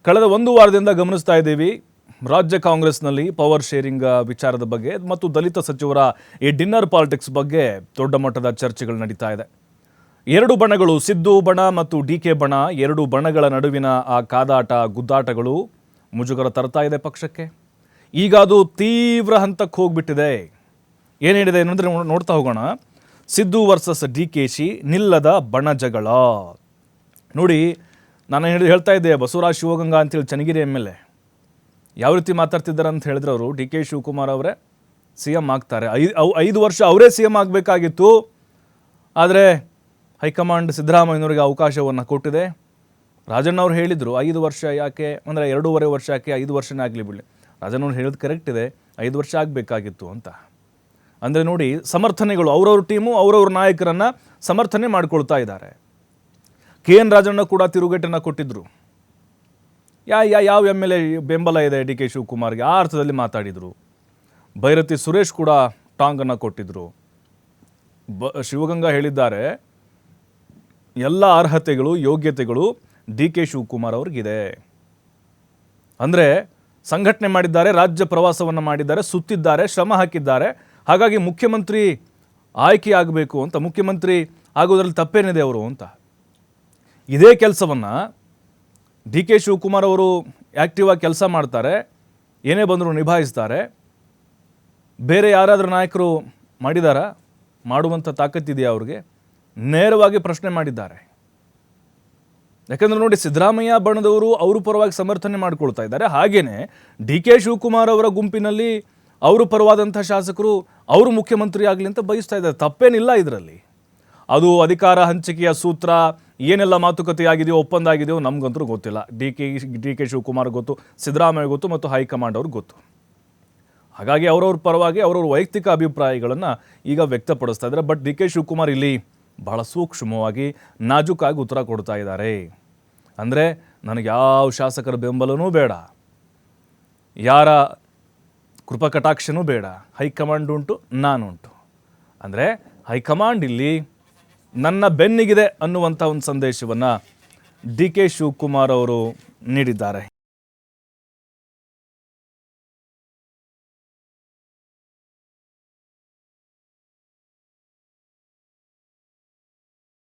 ಕಳೆದ ಒಂದು ವಾರದಿಂದ ಗಮನಿಸ್ತಾ ಇದ್ದೀವಿ ರಾಜ್ಯ ಕಾಂಗ್ರೆಸ್ನಲ್ಲಿ ಪವರ್ ಶೇರಿಂಗ್ ವಿಚಾರದ ಬಗ್ಗೆ ಮತ್ತು ದಲಿತ ಸಚಿವರ ಈ ಡಿನ್ನರ್ ಪಾಲಿಟಿಕ್ಸ್ ಬಗ್ಗೆ ದೊಡ್ಡ ಮಟ್ಟದ ಚರ್ಚೆಗಳು ನಡೀತಾ ಇದೆ. ಎರಡು ಬಣಗಳು, ಸಿದ್ದು ಬಣ ಮತ್ತು ಡಿಕೆ ಬಣ, ಎರಡು ಬಣಗಳ ನಡುವಿನ ಆ ಕಾದಾಟ ಗುದ್ದಾಟಗಳು ಮುಜುಗರ ತರ್ತಾ ಇದೆ ಪಕ್ಷಕ್ಕೆ. ಈಗ ಅದು ತೀವ್ರ ಹಂತಕ್ಕೆ ಹೋಗ್ಬಿಟ್ಟಿದೆ. ಏನು ಹೇಳಿದೆ ಏನಂದರೆ ನೋಡ್ತಾ ಹೋಗೋಣ. ಸಿದ್ದು ವರ್ಸಸ್ ಡಿಕೆಶಿ ನಿಲ್ಲದ ಬಣ ಜಗಳ. ನೋಡಿ, ನಾನು ಹೇಳ್ತಾ ಇದ್ದೆ, ಬಸವರಾಜ್ ಶಿವಗಂಗಾ ಅಂತೇಳಿ ಚನ್ನಗಿರಿ MLA ಯಾವ ರೀತಿ ಮಾತಾಡ್ತಿದ್ದಾರೆ ಅಂತ ಹೇಳಿದ್ರೆ, ಅವರು ಡಿ ಕೆ ಶಿವಕುಮಾರ್ ಅವರೇ CM ಆಗ್ತಾರೆ, 5 ವರ್ಷ ಅವರೇ CM ಆಗಬೇಕಾಗಿತ್ತು. ಆದರೆ ಹೈಕಮಾಂಡ್ ಸಿದ್ದರಾಮಯ್ಯನವರಿಗೆ ಅವಕಾಶವನ್ನು ಕೊಟ್ಟಿದೆ. ರಾಜಣ್ಣವ್ರು ಹೇಳಿದರು 5 ವರ್ಷ ಯಾಕೆ ಅಂದರೆ 2.5 ವರ್ಷ ಯಾಕೆ, 5 ವರ್ಷನೇ ಆಗಲಿ ಬಿಡಲಿ. ರಾಜಣ್ಣವ್ರು ಹೇಳೋದು ಕರೆಕ್ಟ್ ಇದೆ, 5 ವರ್ಷ ಆಗಬೇಕಾಗಿತ್ತು ಅಂತ. ಅಂದರೆ ನೋಡಿ, ಸಮರ್ಥನೆಗಳು, ಅವ್ರವ್ರ ಟೀಮು ಅವ್ರವ್ರ ನಾಯಕರನ್ನು ಸಮರ್ಥನೆ ಮಾಡ್ಕೊಳ್ತಾ ಇದ್ದಾರೆ. KN ರಾಜಣ್ಣ ಕೂಡ ತಿರುಗೇಟನ್ನು ಕೊಟ್ಟಿದ್ದರು. ಯಾವ MLA ಬೆಂಬಲ ಇದೆ ಡಿ ಕೆ ಶಿವಕುಮಾರ್ಗೆ ಆ ಅರ್ಥದಲ್ಲಿ ಮಾತಾಡಿದರು. ಭೈರತಿ ಸುರೇಶ್ ಕೂಡ ಟಾಂಗನ್ನು ಕೊಟ್ಟಿದ್ದರು. ಶಿವಗಂಗಾ ಹೇಳಿದ್ದಾರೆ, ಎಲ್ಲ ಅರ್ಹತೆಗಳು ಯೋಗ್ಯತೆಗಳು ಡಿ ಕೆ ಶಿವಕುಮಾರ್ ಅವ್ರಿಗಿದೆ. ಅಂದರೆ ಸಂಘಟನೆ ಮಾಡಿದ್ದಾರೆ, ರಾಜ್ಯ ಪ್ರವಾಸವನ್ನು ಮಾಡಿದ್ದಾರೆ, ಸುತ್ತಿದ್ದಾರೆ, ಶ್ರಮ ಹಾಕಿದ್ದಾರೆ. ಹಾಗಾಗಿ ಮುಖ್ಯಮಂತ್ರಿ ಆಯ್ಕೆ ಆಗಬೇಕು ಅಂತ, ಮುಖ್ಯಮಂತ್ರಿ ಆಗೋದ್ರಲ್ಲಿ ತಪ್ಪೇನಿದೆ ಅವರು ಅಂತ. ಇದೇ ಕೆಲಸವನ್ನು ಡಿ ಕೆ ಶಿವಕುಮಾರ್ ಅವರು ಆ್ಯಕ್ಟಿವ್ ಆಗಿ ಕೆಲಸ ಮಾಡ್ತಾರೆ, ಏನೇ ಬಂದರೂ ನಿಭಾಯಿಸ್ತಾರೆ. ಬೇರೆ ಯಾರಾದರೂ ನಾಯಕರು ಮಾಡಿದಾರಾ? ಮಾಡುವಂಥ ತಾಕತ್ತಿದೆಯಾ ಅವ್ರಿಗೆ? ನೇರವಾಗಿ ಪ್ರಶ್ನೆ ಮಾಡಿದ್ದಾರೆ. ಯಾಕಂದರೆ ನೋಡಿ, ಸಿದ್ದರಾಮಯ್ಯ ಬಣದವರು ಅವರು ಪರವಾಗಿ ಸಮರ್ಥನೆ ಮಾಡಿಕೊಳ್ತಾ ಇದ್ದಾರೆ. ಹಾಗೆಯೇ ಡಿ ಕೆ ಶಿವಕುಮಾರ್ ಅವರ ಗುಂಪಿನಲ್ಲಿ ಅವರು ಪರವಾದಂಥ ಶಾಸಕರು ಅವರು ಮುಖ್ಯಮಂತ್ರಿ ಆಗಲಿ ಅಂತ ಬಯಸ್ತಾ ಇದ್ದಾರೆ. ತಪ್ಪೇನಿಲ್ಲ ಇದರಲ್ಲಿ. ಅದು ಅಧಿಕಾರ ಹಂಚಿಕೆಯ ಸೂತ್ರ ಏನೆಲ್ಲ ಮಾತುಕತೆ ಆಗಿದೆಯೋ, ಒಪ್ಪಂದ ಆಗಿದೆಯೋ ನಮಗಂತೂ ಗೊತ್ತಿಲ್ಲ. ಡಿ ಕೆ ಶಿವಕುಮಾರ್ ಗೊತ್ತು, ಸಿದ್ದರಾಮಯ್ಯ ಗೊತ್ತು ಮತ್ತು ಹೈಕಮಾಂಡ್ ಅವ್ರಿಗೆ ಗೊತ್ತು. ಹಾಗಾಗಿ ಅವರವ್ರ ಪರವಾಗಿ ಅವರವ್ರ ವೈಯಕ್ತಿಕ ಅಭಿಪ್ರಾಯಗಳನ್ನು ಈಗ ವ್ಯಕ್ತಪಡಿಸ್ತಾ ಇದ್ದಾರೆ. ಬಟ್ ಡಿ ಕೆ ಶಿವಕುಮಾರ್ ಇಲ್ಲಿ ಬಹಳ ಸೂಕ್ಷ್ಮವಾಗಿ ನಾಜೂಕಾಗಿ ಉತ್ತರ ಕೊಡ್ತಾ ಇದ್ದಾರೆ. ಅಂದರೆ ನನಗೆ ಯಾವ ಶಾಸಕರ ಬೆಂಬಲನೂ ಬೇಡ, ಯಾರ ಕೃಪಕಟಾಕ್ಷನೂ ಬೇಡ, ಹೈಕಮಾಂಡ್ ಉಂಟು, ನಾನುಂಟು. ಅಂದರೆ ಹೈಕಮಾಂಡ್ ಇಲ್ಲಿ ನನ್ನ ಬೆನ್ನಿಗಿದೆ ಅನ್ನುವಂಥ ಒಂದು ಸಂದೇಶವನ್ನು ಡಿ ಕೆ ಶಿವಕುಮಾರ್ ಅವರು ನೀಡಿದ್ದಾರೆ.